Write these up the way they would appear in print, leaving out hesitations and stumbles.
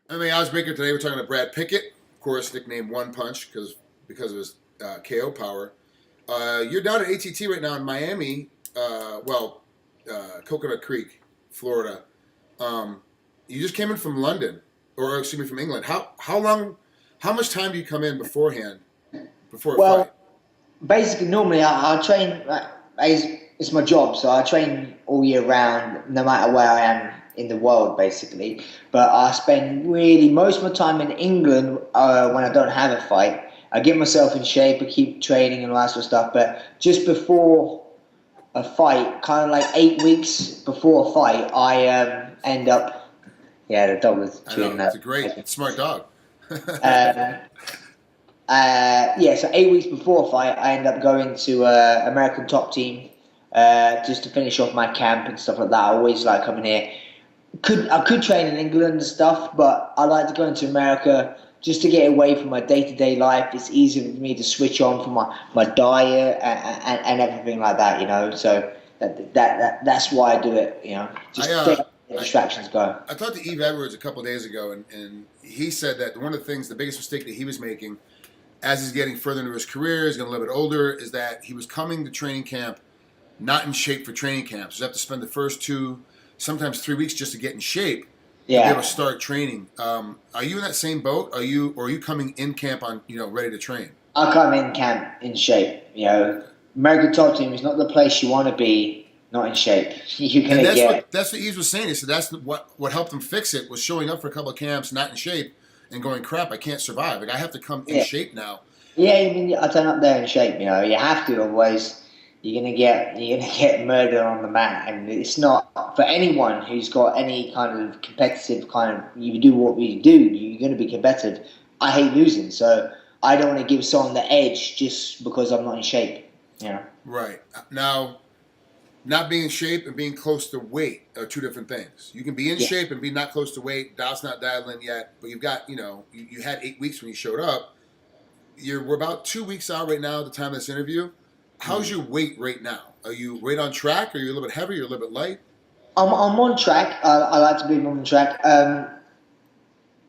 MMAOddsBreaker. Today we're talking to Brad Pickett, of course, nicknamed One Punch because of his KO power. You're down at ATT right now in Miami, Coconut Creek, Florida. You just came in from London, or excuse me, from England. How much time do you come in beforehand, before a fight? Basically, normally I train. It's my job, so I train all year round, no matter where I am in the world, basically. But I spend really most of my time in England when I don't have a fight. I get myself in shape, I keep training and all that sort of stuff. But just before a fight, kind of like 8 weeks before a fight, I end up. Yeah, the dog was chewing that. It's a great, smart dog. So 8 weeks before a fight, I end up going to American Top Team just to finish off my camp and stuff like that. I always like coming here. I could train in England and stuff, but I like to go into America just to get away from my day-to-day life. It's easier for me to switch on from my diet and everything like that, you know. So that's why I do it, you know. Just let distractions go. I talked to Eve Edwards a couple of days ago, and he said that one of the things, the biggest mistake that he was making as he's getting further into his career, he's getting a little bit older, is that he was coming to training camp not in shape for training camp. So you have to spend the first 2, sometimes 3 weeks just to get in shape to be able to start training. Are you in that same boat? Are you coming in camp on ready to train? I come in camp in shape. You know, American Top Team is not the place you want to be not in shape. That's what Yves was saying. He said that's what helped him fix it was showing up for a couple of camps not in shape and going, crap, I can't survive. Like I have to come in shape now. Yeah, I mean, I turn up there in shape. You know, you have to, otherwise you're gonna get murdered on the mat, and it's not for anyone who's got any kind of competitive kind of. You do what we do, you're gonna be competitive. I hate losing, so I don't want to give someone the edge just because I'm not in shape. You know. Right now, not being in shape and being close to weight are two different things. You can be in shape and be not close to weight. Dial's not dialed in yet, but you've got you had 8 weeks when you showed up. We're about 2 weeks out right now at the time of this interview. How's your weight right now? Are you right on track? Are you a little bit heavy? Or a little bit light? I'm on track. I like to be on track.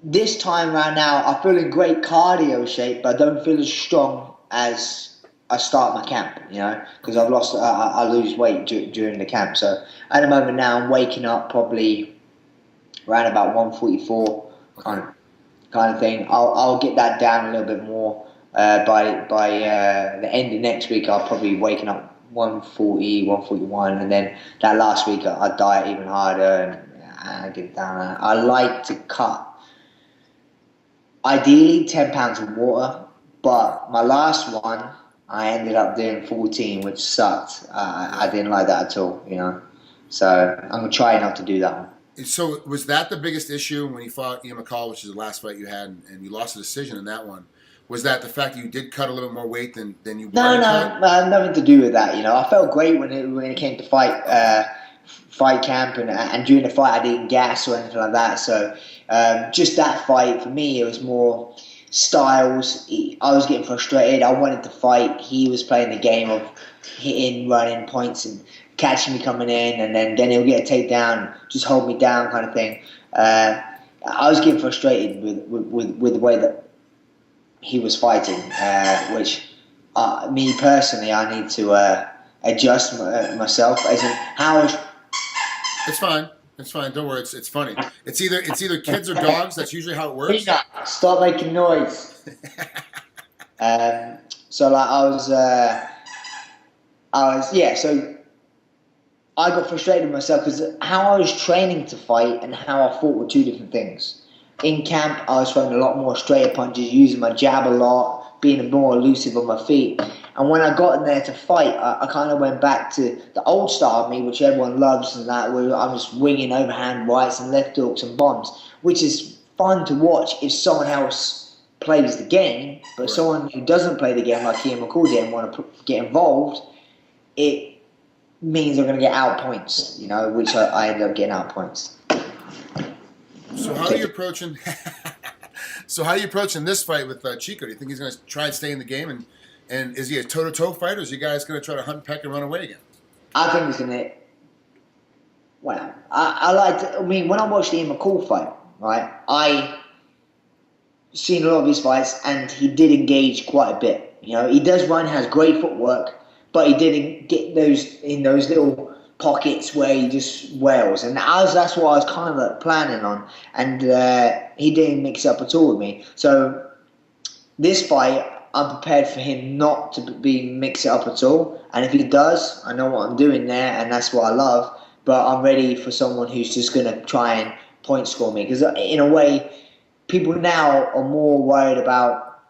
This time around now, I feel in great cardio shape, but I don't feel as strong as I start my camp. You know, because I've lost. I lose weight during the camp. So at the moment now, I'm waking up probably around about 144 kind of thing. I'll get that down a little bit more. By the end of next week, I'll probably be waking up 140, 141, and then that last week I diet even harder and I get down. I like to cut, ideally 10 pounds of water, but my last one I ended up doing 14, which sucked. I didn't like that at all, you know. So I'm gonna try not to do that one. So was that the biggest issue when you fought Ian McCall, which is the last fight you had, and you lost a decision in that one? Was that the fact that you did cut a little bit more weight than you wanted? No, nothing to do with that. You know, I felt great when it came to fight camp, and during the fight I didn't gas or anything like that. So just that fight for me, it was more styles. I was getting frustrated. I wanted to fight. He was playing the game of hitting, running points, and catching me coming in, and then he'll get a takedown, just hold me down, kind of thing. I was getting frustrated with the way that he was fighting, which me personally, I need to adjust myself. As in how. It's fine. It's fine. Don't worry. It's funny. It's either kids or dogs. That's usually how it works. Stop making noise. So like So I got frustrated with myself because how I was training to fight and how I fought were two different things. In camp, I was throwing a lot more straighter punches, using my jab a lot, being more elusive on my feet. And when I got in there to fight, I kind of went back to the old style of me, which everyone loves, and that where I'm just winging overhand rights and left hooks and bombs, which is fun to watch if someone else plays the game. But someone who doesn't play the game, like Ian McCall did, and want to get involved, it means they're going to get out points, you know, which I ended up getting out points. So how are you approaching? How are you approaching this fight with Chico? Do you think he's going to try and stay in the game, and is he a toe-to-toe fighter? Or is you guys going to try to hunt, peck, and run away again? I think he's going to. Well, I when I watched the Ian McCall fight, right? I seen a lot of his fights, and he did engage quite a bit. You know, he does run, has great footwork, but he didn't get those little pockets where he just wails, and that's what I was kind of like planning on, and he didn't mix it up at all with me. So this fight, I'm prepared for him not to be mix it up at all, and if he does, I know what I'm doing there, and that's what I love. But I'm ready for someone who's just going to try and point score me, because in a way, people now are more worried about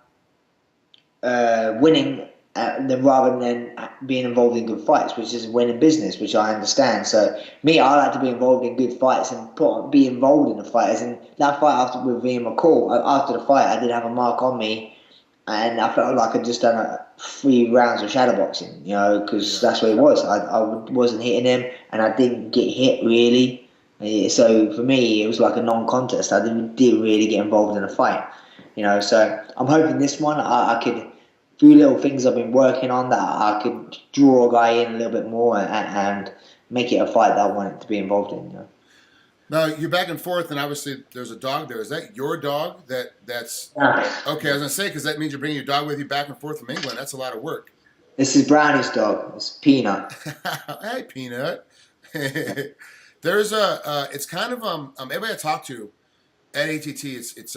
winning rather than being involved in good fights, which is winning business, which I understand. So me, I like to be involved in good fights and be involved in the fighters. And that fight with Ian McCall, after the fight, I did have a mark on me, and I felt like I'd just done 3 rounds of shadowboxing, you know, because that's what it was. I wasn't hitting him, and I didn't get hit really. So for me, it was like a non-contest. I didn't really get involved in a fight, you know. So I'm hoping this one I could, few little things I've been working on, that I could draw a guy in a little bit more and make it a fight that I want it to be involved in. You know? Now you're back and forth, and obviously there's a dog there. Is that your dog? That's okay. I was gonna say, because that means you're bringing your dog with you back and forth from England. That's a lot of work. This is Brownie's dog. It's Peanut. Hey, Peanut. There's it's kind of everybody I talk to at ATT, it's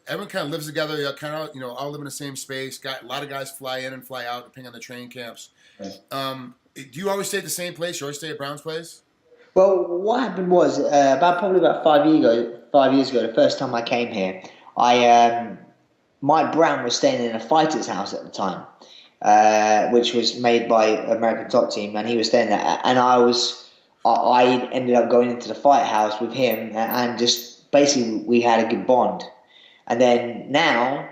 everyone kind of lives together. They kind of, all live in the same space. Got a lot of guys fly in and fly out depending on the training camps. Do you always stay at the same place? You always stay at Brown's place? Well, what happened was probably about 5 years ago, the first time I came here, Mike Brown was staying in a fighter's house at the time, which was made by American Top Team, and he was staying there, and I ended up going into the fight house with him, and just basically we had a good bond. And then now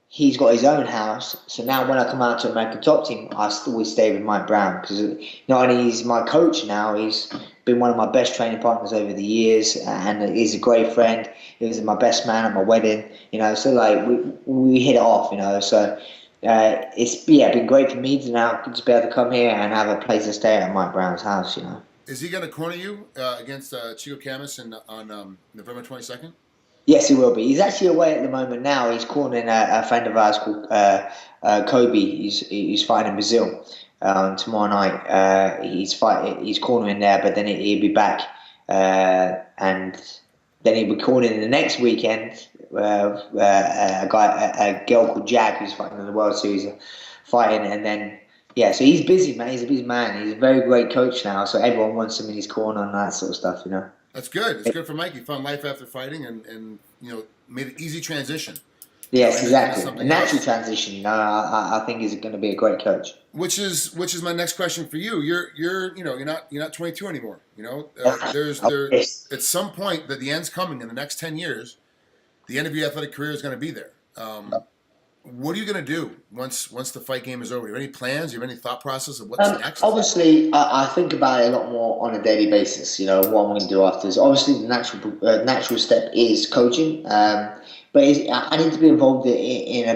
he's got his own house, so now when I come out to American Top Team, I always stay with Mike Brown, because not only he's my coach now, he's been one of my best training partners over the years, and he's a great friend. He was my best man at my wedding, so like we hit it off, so it's been great for me to now just be able to come here and have a place to stay at Mike Brown's house. Is he going to corner you against Chico Camus on November 22nd? Yes, he will be. He's actually away at the moment now. He's cornering a friend of ours called Kobe. He's fighting in Brazil tomorrow night. He's cornering there, but then he'll be back, and then he'll be cornering the next weekend. A girl called Jack, who's fighting in the World Series, fighting, and then. Yeah, so he's busy, man. He's a busy man. He's a very great coach now, so everyone wants him in his corner and that sort of stuff, That's good. It's good for Mike. He found life after fighting and made an easy transition. Yes, exactly. A natural transition. I think he's going to be a great coach. Which is my next question for you. You're not 22 anymore. At some point that the end's coming in the next 10 years, the end of your athletic career is going to be there. What are you going to do once the fight game is over? Do you have any plans? Do you have any thought process of what's next? Obviously, I think about it a lot more on a daily basis. What I'm going to do after this. Obviously, the natural step is coaching, but I need to be involved in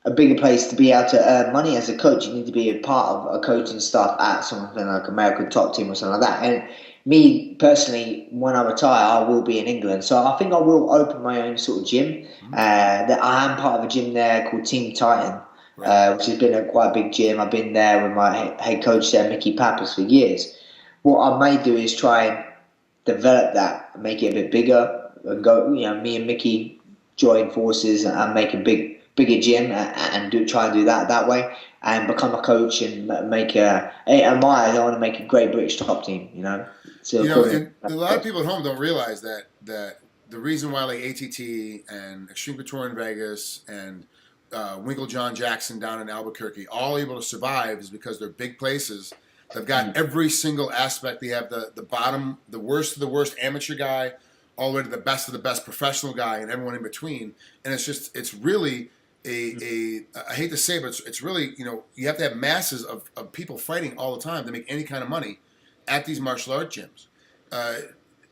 a bigger place to be able to earn money as a coach. You need to be a part of a coaching staff at something like American Top Team or something like that. And me personally, when I retire, I will be in England. So I think I will open my own sort of gym. That I am part of a gym there called Team Titan, which has been quite a big gym. I've been there with my head coach there, Mickey Pappas, for years. What I may do is try and develop that, make it a bit bigger, and go. Me and Mickey join forces and make a bigger gym and try and do that way, and become a coach and make I want to make a great British top team. So and a lot of people at home don't realize that the reason why like ATT and Extreme Couture in Vegas and Winkle John Jackson down in Albuquerque all able to survive is because they're big places. They've got every single aspect. They have the bottom, the worst of the worst amateur guy, all the way to the best of the best professional guy, and everyone in between. And it's really I hate to say, but it's really, you have to have masses of people fighting all the time to make any kind of money at these martial art gyms.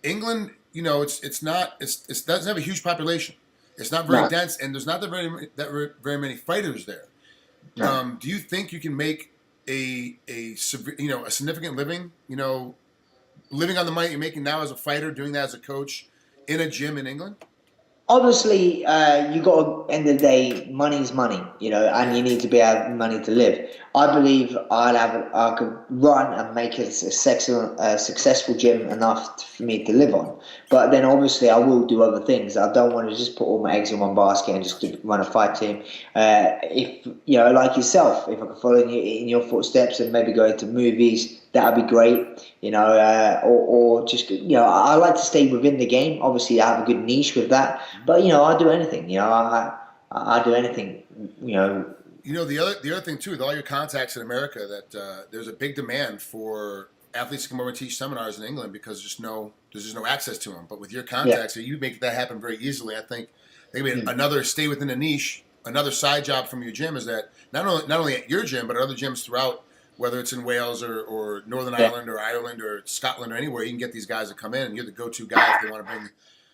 England, it doesn't have a huge population. It's not very dense, and there's not very many fighters there. No. Do you think you can make a significant living, living on the money you're making now as a fighter, doing that as a coach in a gym in England? Obviously, you got to, end of the day, money's money, and you need to be able money to live. I believe I could run and make a successful gym enough for me to live on. But then obviously I will do other things. I don't want to just put all my eggs in one basket and just run a fight team. If, like yourself, if I could follow in your footsteps and maybe go into movies, that would be great. Or just, I like to stay within the game. Obviously, I have a good niche with that. But, I'll do anything. I do anything, The other thing too, with all your contacts in America, that there's a big demand for athletes to come over and teach seminars in England because there's just no access to them. But with your contacts, you make that happen very easily. I think maybe another stay within a niche, another side job from your gym is that not only at your gym but at other gyms throughout, whether it's in Wales or Northern Ireland or Ireland or Scotland or anywhere, you can get these guys to come in, and you're the go-to guy if they want to bring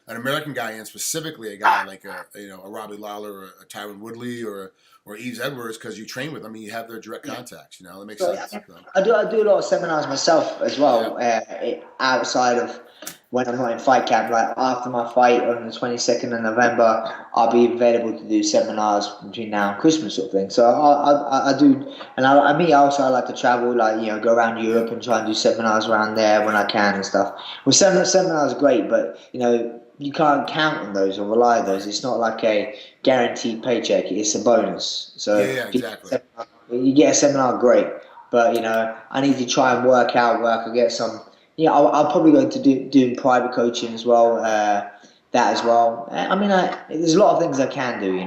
an American guy in, specifically a guy like a Robbie Lawler or a Tyron Woodley or Yves Edwards, because you train with them and you have their direct contacts. That makes sense. I do a lot of seminars myself as well, outside of when I'm not in fight camp. Like after my fight on the 22nd of November, I'll be available to do seminars between now and Christmas sort of thing. So I do, and I also like to travel, go around Europe and try and do seminars around there when I can and stuff. Well, seminars are great, but you can't count on those or rely on those. It's not like a guaranteed paycheck. It's a bonus. So exactly. You get a seminar, great. But, I need to try and work out where I could get some. I'll probably go to doing private coaching as well. That as well. There's a lot of things I can do.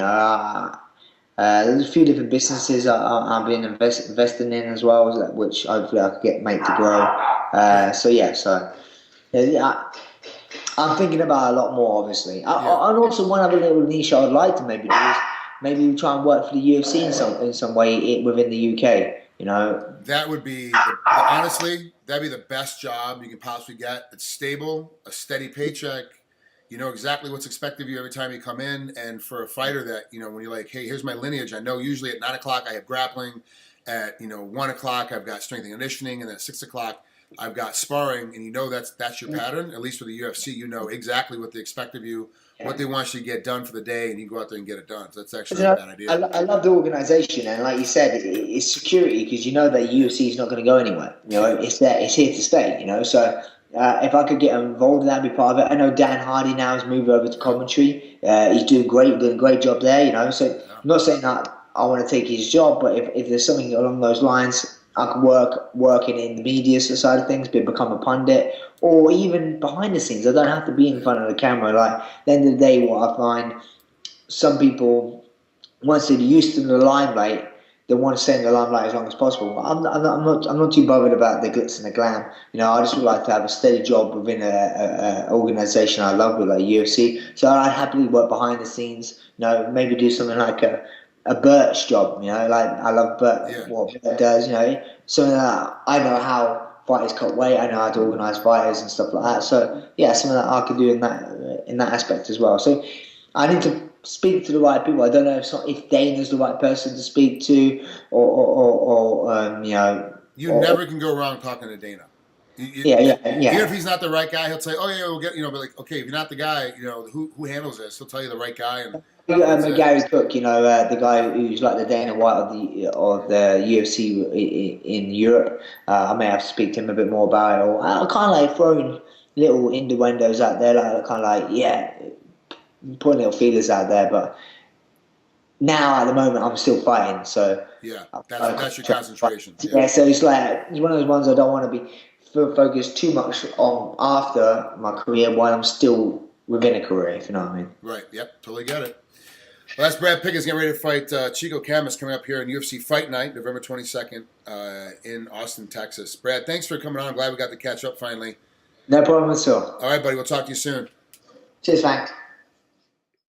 There's a few different businesses I've been investing in as well, which hopefully I could make to grow. I'm thinking about a lot more, obviously. And also one other little niche I would like to maybe do is maybe try and work for the UFC in some way within the UK. That would be honestly, that'd be the best job you can possibly get. It's stable, a steady paycheck. You know exactly what's expected of you every time you come in. And for a fighter that, when you're like, hey, here's my lineage. I know usually at 9 o'clock I have grappling. At 1 o'clock I've got strength and conditioning, and then at 6 o'clock I've got sparring, and that's your pattern. At least for the UFC, you know exactly what they expect of you, what they want you to get done for the day, and you go out there and get it done. So that's actually a bad idea. I love the organization, and like you said, it's security, because that UFC is not going to go anywhere. It's there, it's here to stay. So if I could get involved in that, be part of it. I know Dan Hardy now has moved over to commentary. He's doing a great job there. So I'm not saying that I want to take his job, but if there's something along those lines, I could working in the media side of things, become a pundit, or even behind the scenes. I don't have to be in front of the camera. Like, at the end of the day, what I find, some people, once they're used to the limelight, they want to stay in the limelight as long as possible. I'm not too bothered about the glitz and the glam. I just would like to have a steady job within a organization I love, like UFC. So I'd happily work behind the scenes. Maybe do something like a Bert's job, like I love Bert, what Bert does, something that I know how fighters cut weight, I know how to organise fighters and stuff like that. So something that I could do in that aspect as well. So I need to speak to the right people. I don't know if Dana's the right person to speak to, or never can go wrong talking to Dana. Even if he's not the right guy, he'll say, "Oh yeah, we'll get," but like, okay, if you're not the guy, who handles this? He'll tell you the right guy. And Gary Cook, the guy who's like the Dana White of the UFC in Europe. I may have to speak to him a bit more about it. Or I kind of like throwing little innuendos out there, putting little feelers out there. But now at the moment, I'm still fighting, so that's your concentration. So it's one of those ones I don't want to be focused too much on after my career while I'm still within a career, if you know what I mean. Right. Yep. Totally get it. Well, that's Brad Pickett getting ready to fight Chico Camus coming up here in UFC Fight Night, November 22nd in Austin, Texas. Brad, thanks for coming on. I'm glad we got to catch up finally. No problem at all. All right, buddy. We'll talk to you soon. Cheers, Frank.